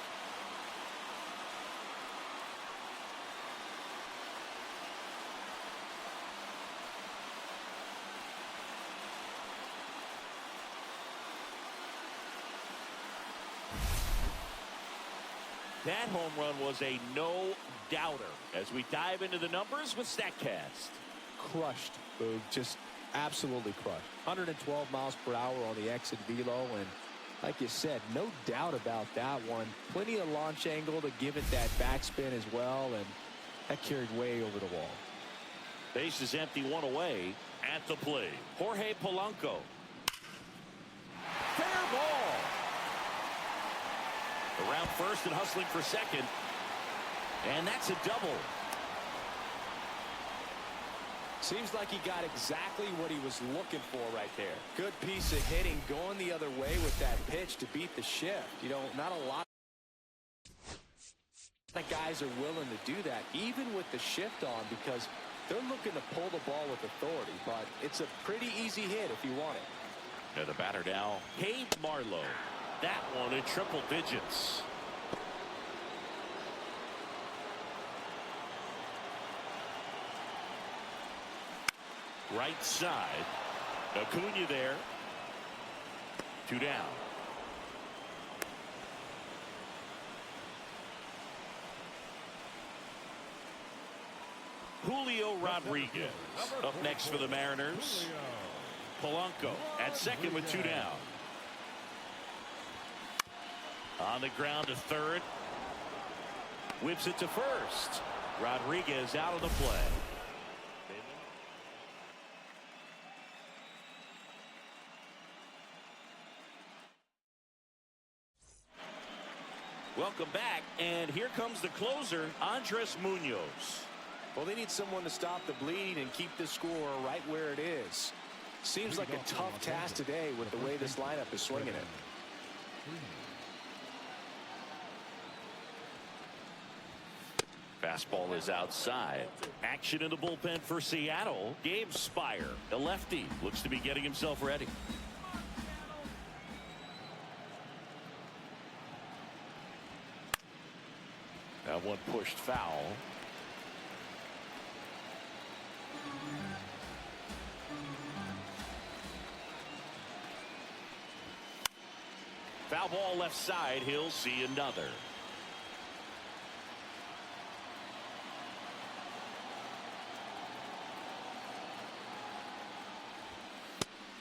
A: That home run was a no-doubter as we dive into the numbers with StatCast.
B: Crushed, Boog. Just absolutely crushed. 112 miles per hour on the exit velo, and like you said, no doubt about that one. Plenty of launch angle to give it that backspin as well, and that carried way over the wall.
A: Base is empty, one away. At the plate, Jorge Polanco. Fair ball. Around first and hustling for second. And that's a double.
C: Seems like he got exactly what he was looking for right there. Good piece of hitting, going the other way with that pitch to beat the shift. You know, not a lot of guys are willing to do that, even with the shift on, because they're looking to pull the ball with authority. But it's a pretty easy hit if you want it.
A: And the batter now, Cade Marlowe. That one in triple digits. Right side. Acuna there. 2 down. Julio Rodriguez up next for the Mariners. Polanco at second with 2 down. On the ground to third. Whips it to first. Rodriguez out of the play. Welcome back, and here comes the closer, Andres Munoz.
C: Well, they need someone to stop the bleed and keep the score right where it is. Seems like a tough task today with the way this lineup is swinging it.
A: Fastball is outside. Action in the bullpen for Seattle. Gabe Spire, a lefty, looks to be getting himself ready. That one pushed foul. Foul ball left side. He'll see another.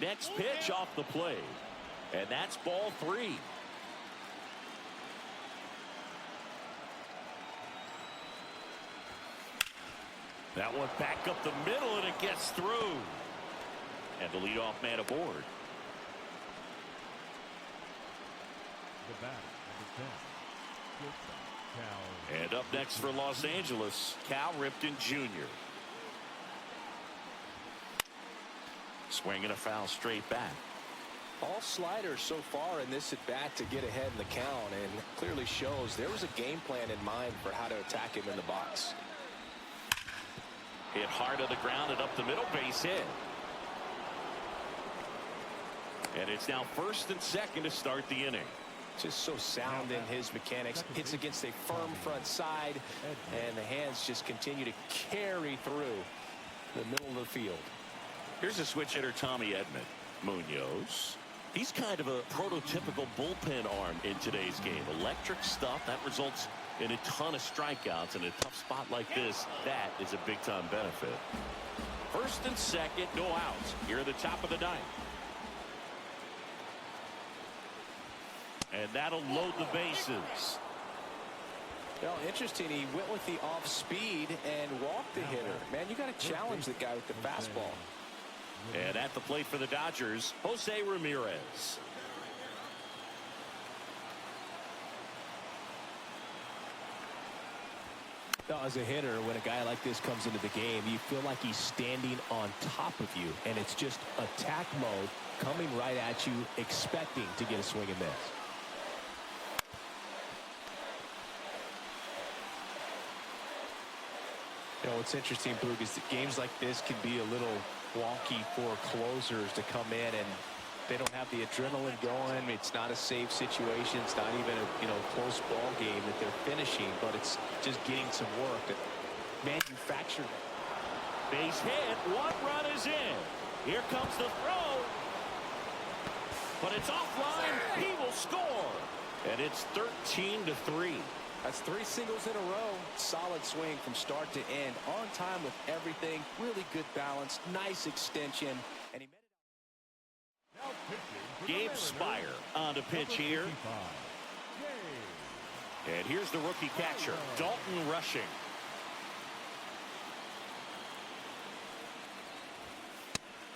A: Next pitch off the plate. And that's ball 3. That one back up the middle, and it gets through. And the leadoff man aboard.
D: The bat, number 10.
A: And up next for Los Angeles, Cal Ripken Jr. Swinging a foul straight back.
C: All sliders so far in this at bat to get ahead in the count, and clearly shows there was a game plan in mind for how to attack him in the box.
A: Hit hard to the ground and up the middle, base hit. And it's now first and second to start the inning.
C: Just so sound in his mechanics. Hits against a firm front side, and the hands just continue to carry through the middle of the field.
A: Here's a switch hitter, Tommy Edman. Munoz. He's kind of a prototypical bullpen arm in today's game. Electric stuff that results in a ton of strikeouts. In a tough spot like this, that is a big-time benefit. First and second, no outs. Here at the top of the ninth. And that'll load the bases.
C: Well, interesting. He went with the off speed and walked the hitter. Man, you got to challenge the guy with the fastball.
A: And at the plate for the Dodgers, Jose Ramirez.
B: Now, as a hitter, when a guy like this comes into the game, you feel like he's standing on top of you, and it's just attack mode coming right at you, expecting to get a swing and miss.
C: You know, what's interesting, Boog, is that games like this can be a little wonky for closers to come in, and they don't have the adrenaline going. It's not a safe situation. It's not even a close ball game that they're finishing, but it's just getting some work that manufactured.
A: Base hit. 1 run is in. Here comes the throw. But it's offline. He will score. And it's 13-3.
C: That's 3 singles in a row. Solid swing from start to end. On time with everything. Really good balance. Nice extension. And he made it.
A: Gabe Spire on to pitch here. And here's the rookie catcher, Dalton Rushing.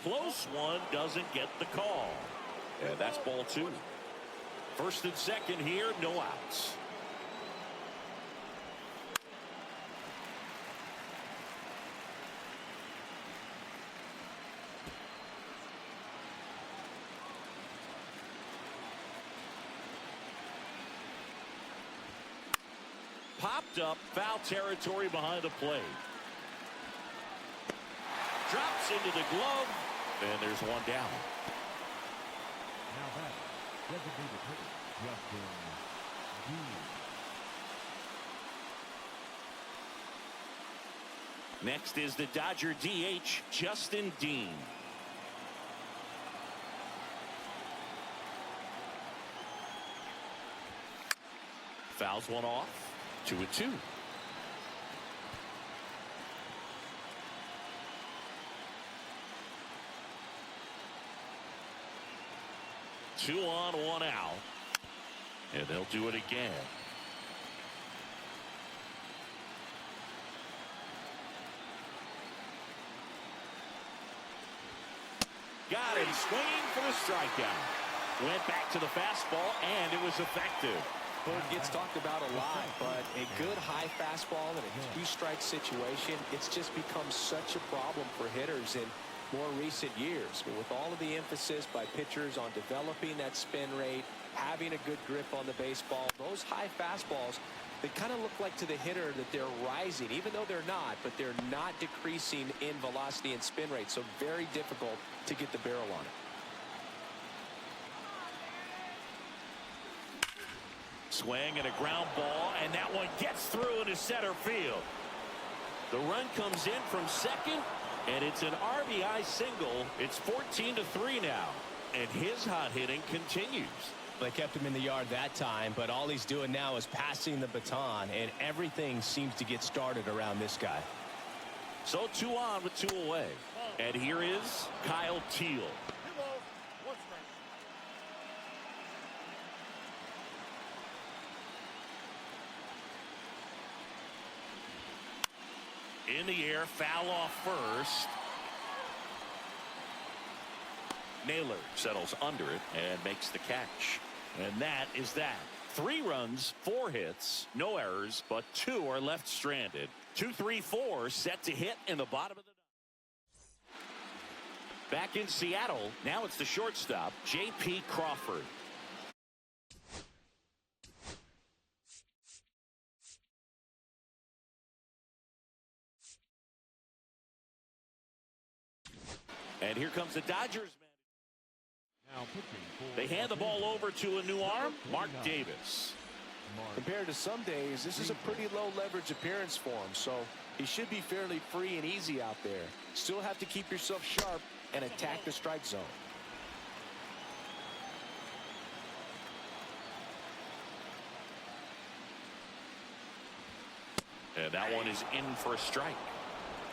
A: Close one, doesn't get the call. And that's ball 2. First and second here, no outs. Popped up, foul territory behind the plate. Drops into the glove, and there's one down.
D: Now that designated hitter, Justin Dean.
A: Next is the Dodger DH, Justin Dean. Fouls one off. 2-2. 2 on, 1 out. And they'll do it again. Got him swinging for the strikeout. Went back to the fastball, and it was effective.
C: Well, it gets talked about a lot, but a good high fastball in a two-strike situation, it's just become such a problem for hitters in more recent years. With all of the emphasis by pitchers on developing that spin rate, having a good grip on the baseball, those high fastballs, they kind of look like to the hitter that they're rising, even though they're not, but they're not decreasing in velocity and spin rate, so very difficult to get the barrel on it.
A: Swing and a ground ball, and that one gets through into center field. The run comes in from second, and it's an RBI single. It's 14-3 now, and his hot hitting continues.
B: They kept him in the yard that time, but all he's doing now is passing the baton, and everything seems to get started around this guy.
A: So 2 on with 2 away. And here is Kyle Teal. In the air, foul off first. Naylor settles under it and makes the catch. And that is that. 3 runs, 4 hits, no errors, but 2 are left stranded. 2, 3, 4 set to hit in the bottom of the ninth. Back in Seattle, now it's the shortstop, J.P. Crawford. And here comes the Dodgers. They hand the ball over to a new arm, Mark Davis.
C: Compared to some days, this is a pretty low leverage appearance for him, so he should be fairly free and easy out there. Still have to keep yourself sharp and attack the strike zone.
A: And that one is in for a strike.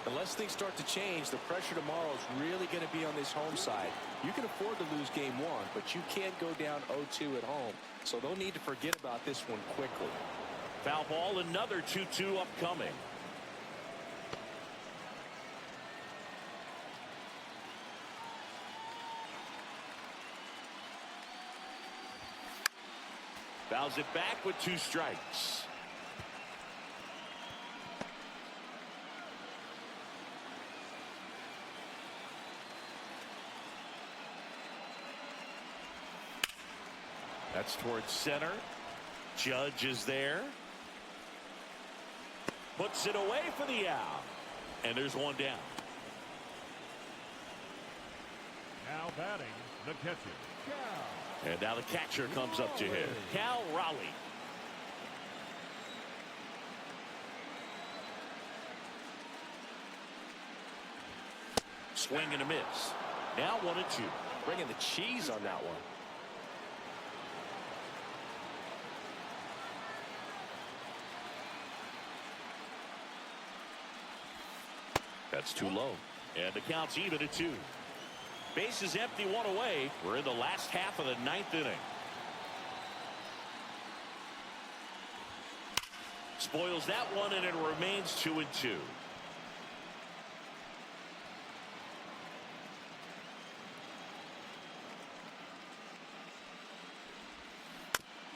C: Unless things start to change, the pressure tomorrow is really going to be on this home side. You can afford to lose game 1, but you can't go down 0-2 at home. So they'll need to forget about this one quickly.
A: Foul ball, another 2-2 upcoming. Fouls it back with 2 strikes. That's towards center. Judge is there. Puts it away for the out. And there's one down.
D: Now batting, the catcher, Cal.
A: And now the catcher comes up to him, Cal Raleigh. Swing and a miss. Now 1-2.
C: Bringing the cheese on that one.
A: That's too low. And the count's even at 2. Bases empty, 1 away. We're in the last half of the 9th inning. Spoils that one, and it remains 2-2.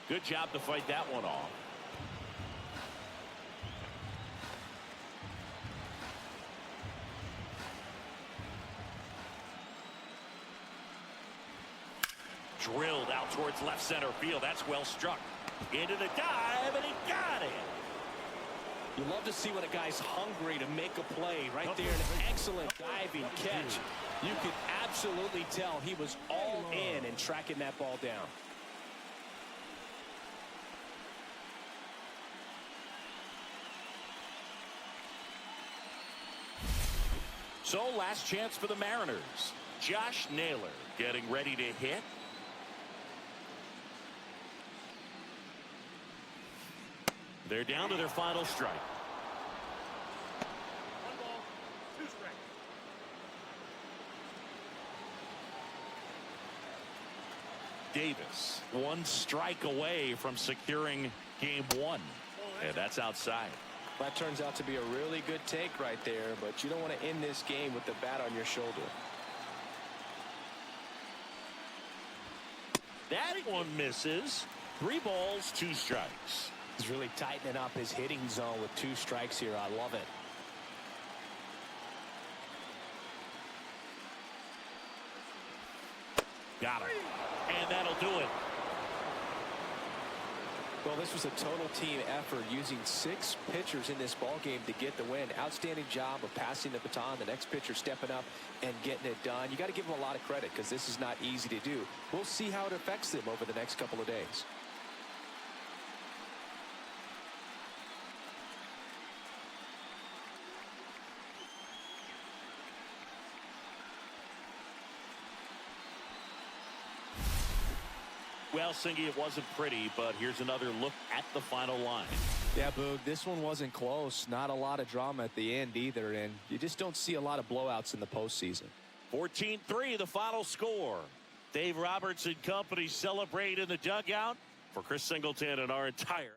A: Good job to fight that one off. Drilled out towards left center field. That's well struck. Into the dive, and he got it.
C: You love to see when a guy's hungry to make a play right there. An excellent diving catch. You could absolutely tell he was all in and tracking that ball down.
A: So last chance for the Mariners. Josh Naylor getting ready to hit. They're down to their final strike.
D: 1 ball, 2 strikes.
A: Davis, one strike away from securing game one. And that's outside.
C: That turns out to be a really good take right there, but you don't want to end this game with the bat on your shoulder.
A: That one misses. 3 balls, 2 strikes.
C: He's really tightening up his hitting zone with 2 strikes here. I love it.
A: Got him. And that'll do it.
C: Well, this was a total team effort, using 6 pitchers in this ball game to get the win. Outstanding job of passing the baton, the next pitcher stepping up and getting it done. You got to give them a lot of credit, because this is not easy to do. We'll see how it affects them over the next couple of days.
A: Well, Singy, it wasn't pretty, but here's another look at the final line.
B: Yeah, Boog, this one wasn't close. Not a lot of drama at the end either, and you just don't see a lot of blowouts in the postseason.
A: 14-3, the final score. Dave Roberts and company celebrate in the dugout. For Chris Singleton and our entire